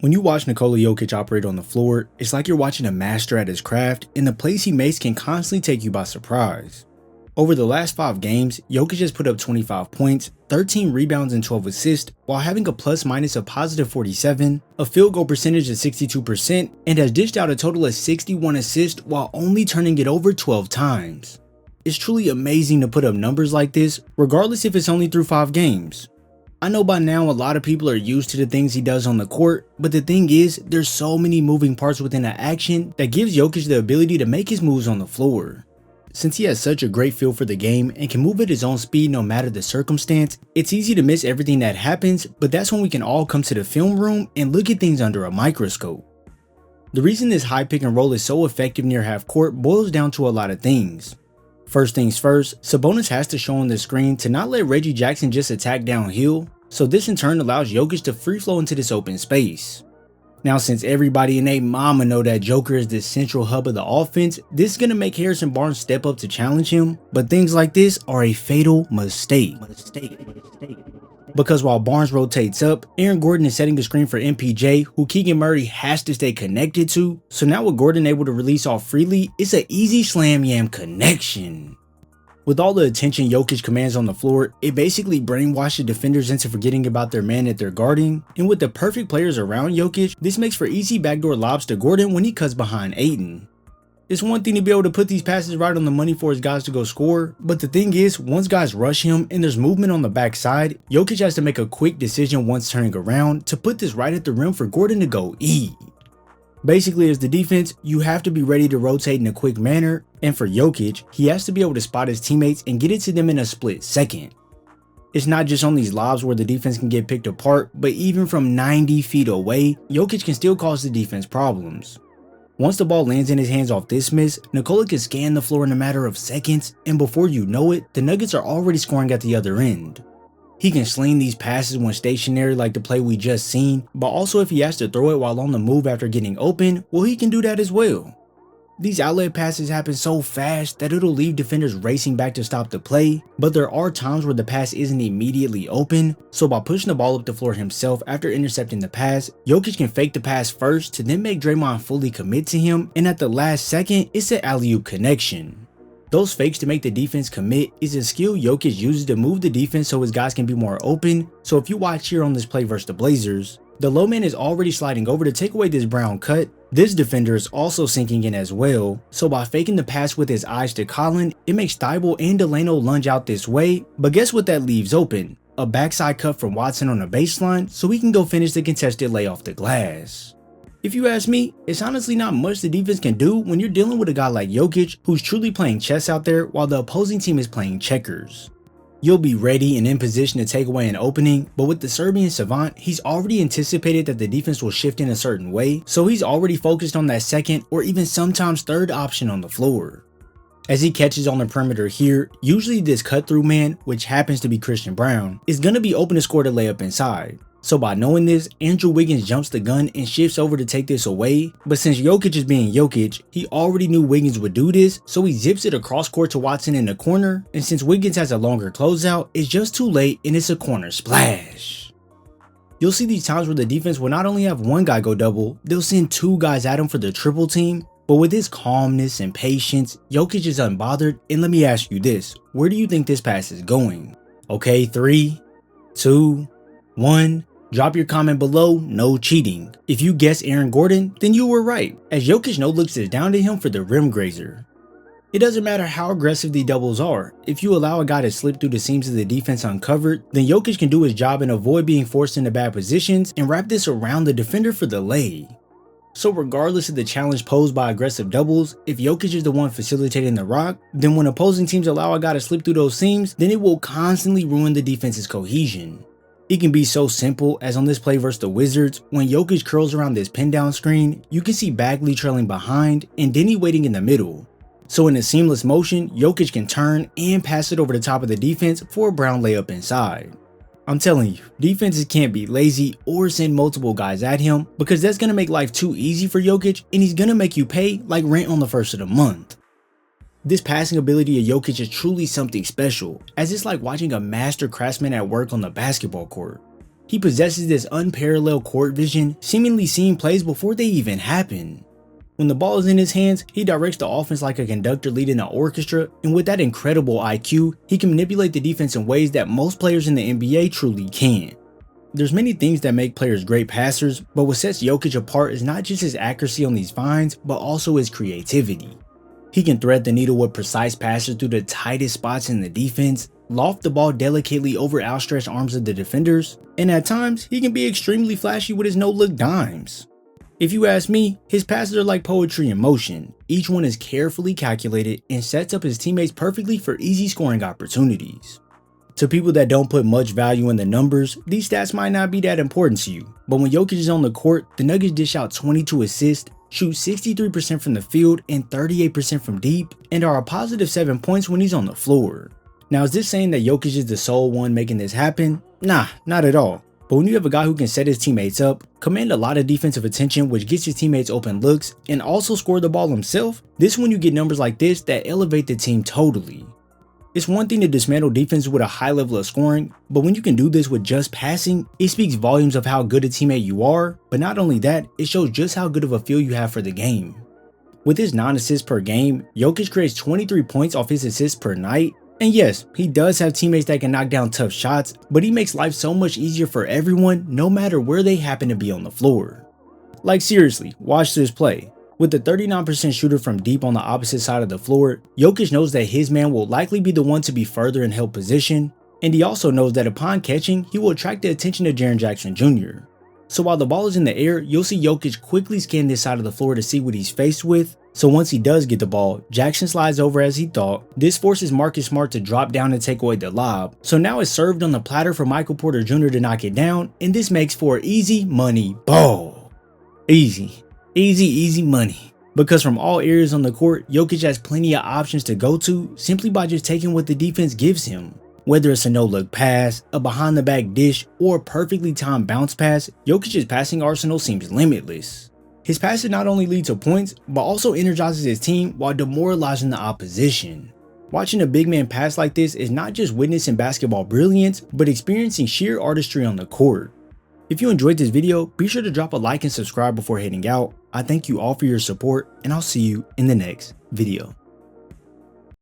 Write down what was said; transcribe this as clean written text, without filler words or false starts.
When you watch Nikola Jokic operate on the floor, it's like you're watching a master at his craft, and the plays he makes can constantly take you by surprise. Over the last 5 games, Jokic has put up 25 points, 13 rebounds and 12 assists, while having a plus-minus of positive 47, a field goal percentage of 62%, and has dished out a total of 61 assists while only turning it over 12 times. It's truly amazing to put up numbers like this, regardless if it's only through 5 games. I know by now a lot of people are used to the things he does on the court, but the thing is, there's so many moving parts within the action that gives Jokic the ability to make his moves on the floor. Since he has such a great feel for the game and can move at his own speed no matter the circumstance, it's easy to miss everything that happens, but that's when we can all come to the film room and look at things under a microscope. The reason this high pick and roll is so effective near half court boils down to a lot of things. First things first, Sabonis has to show on the screen to not let Reggie Jackson just attack downhill, so this in turn allows Jokic to free flow into this open space. Now since everybody and their mama know that Joker is the central hub of the offense, this is going to make Harrison Barnes step up to challenge him, but things like this are a fatal mistake. Because while Barnes rotates up, Aaron Gordon is setting the screen for MPJ, who Keegan Murray has to stay connected to, so now with Gordon able to release off freely, it's an easy slam yam connection. With all the attention Jokic commands on the floor, it basically brainwashes defenders into forgetting about their man that they're guarding, and with the perfect players around Jokic, this makes for easy backdoor lobs to Gordon when he cuts behind Ayton. It's one thing to be able to put these passes right on the money for his guys to go score, but the thing is, once guys rush him and there's movement on the backside, Jokic has to make a quick decision once turning around to put this right at the rim for Gordon to go eat. Basically, as the defense, you have to be ready to rotate in a quick manner, and for Jokic, he has to be able to spot his teammates and get it to them in a split second. It's not just on these lobs where the defense can get picked apart, but even from 90 feet away, Jokic can still cause the defense problems. Once the ball lands in his hands off this miss, Nikola can scan the floor in a matter of seconds, and before you know it, the Nuggets are already scoring at the other end. He can sling these passes when stationary like the play we just seen, but also if he has to throw it while on the move after getting open, well, he can do that as well. These outlet passes happen so fast that it'll leave defenders racing back to stop the play, but there are times where the pass isn't immediately open, so by pushing the ball up the floor himself after intercepting the pass, Jokic can fake the pass first to then make Draymond fully commit to him, and at the last second, it's an alley-oop connection. Those fakes to make the defense commit is a skill Jokic uses to move the defense so his guys can be more open, so if you watch here on this play versus the Blazers, the low man is already sliding over to take away this brown cut. This defender is also sinking in as well, so by faking the pass with his eyes to Collin, it makes Thibault and Delano lunge out this way, but guess what that leaves open? A backside cut from Watson on the baseline so he can go finish the contested lay off the glass. If you ask me, it's honestly not much the defense can do when you're dealing with a guy like Jokic who's truly playing chess out there while the opposing team is playing checkers. You'll be ready and in position to take away an opening, but with the Serbian savant, he's already anticipated that the defense will shift in a certain way, so he's already focused on that second or even sometimes third option on the floor. As he catches on the perimeter here, usually this cut through man, which happens to be Christian Braun, is going to be open to score the layup inside. So by knowing this, Andrew Wiggins jumps the gun and shifts over to take this away, but since Jokic is being Jokic, he already knew Wiggins would do this, so he zips it across court to Watson in the corner, and since Wiggins has a longer closeout, it's just too late and it's a corner splash. You'll see these times where the defense will not only have one guy go double, they'll send 2 guys at him for the triple team, but with his calmness and patience, Jokic is unbothered, and let me ask you this, where do you think this pass is going? Okay, 3, 2, 1... Drop your comment below, no cheating. If you guessed Aaron Gordon, then you were right, as Jokic no-looks is down to him for the rim grazer. It doesn't matter how aggressive the doubles are, if you allow a guy to slip through the seams of the defense uncovered, then Jokic can do his job and avoid being forced into bad positions and wrap this around the defender for the lay. So regardless of the challenge posed by aggressive doubles, if Jokic is the one facilitating the rock, then when opposing teams allow a guy to slip through those seams, then it will constantly ruin the defense's cohesion. It can be so simple as on this play versus the Wizards, when Jokic curls around this pin down screen, you can see Bagley trailing behind and Denny waiting in the middle. So in a seamless motion, Jokic can turn and pass it over the top of the defense for a Brown layup inside. I'm telling you, defenses can't be lazy or send multiple guys at him because that's going to make life too easy for Jokic and he's going to make you pay like rent on the first of the month. This passing ability of Jokic is truly something special, as it's like watching a master craftsman at work on the basketball court. He possesses this unparalleled court vision, seemingly seeing plays before they even happen. When the ball is in his hands, he directs the offense like a conductor leading an orchestra, and with that incredible IQ, he can manipulate the defense in ways that most players in the NBA truly can't. There's many things that make players great passers, but what sets Jokic apart is not just his accuracy on these finds, but also his creativity. He can thread the needle with precise passes through the tightest spots in the defense, loft the ball delicately over outstretched arms of the defenders, and at times, he can be extremely flashy with his no-look dimes. If you ask me, his passes are like poetry in motion. Each one is carefully calculated and sets up his teammates perfectly for easy scoring opportunities. To people that don't put much value in the numbers, these stats might not be that important to you, but when Jokic is on the court, the Nuggets dish out 22 assists, shoot 63% from the field and 38% from deep, and are a positive 7 points when he's on the floor. Now, is this saying that Jokic is the sole one making this happen? Nah, not at all. But when you have a guy who can set his teammates up, command a lot of defensive attention which gets his teammates open looks, and also score the ball himself, this is when you get numbers like this that elevate the team totally. It's one thing to dismantle defense with a high level of scoring, but when you can do this with just passing, it speaks volumes of how good a teammate you are, but not only that, it shows just how good of a feel you have for the game. With his 9 assists per game, Jokic creates 23 points off his assists per night, and yes, he does have teammates that can knock down tough shots, but he makes life so much easier for everyone no matter where they happen to be on the floor. Like seriously, watch this play. With the 39% shooter from deep on the opposite side of the floor, Jokic knows that his man will likely be the one to be further in help position, and he also knows that upon catching, he will attract the attention of Jaren Jackson Jr. So while the ball is in the air, you'll see Jokic quickly scan this side of the floor to see what he's faced with. So once he does get the ball, Jackson slides over as he thought. This forces Marcus Smart to drop down and take away the lob. So now it's served on the platter for Michael Porter Jr. to knock it down, and this makes for easy money ball. Easy money. Because from all areas on the court, Jokic has plenty of options to go to simply by just taking what the defense gives him. Whether it's a no-look pass, a behind-the-back dish, or a perfectly timed bounce pass, Jokic's passing arsenal seems limitless. His passes not only lead to points, but also energizes his team while demoralizing the opposition. Watching a big man pass like this is not just witnessing basketball brilliance, but experiencing sheer artistry on the court. If you enjoyed this video, be sure to drop a like and subscribe before heading out. I thank you all for your support, and I'll see you in the next video.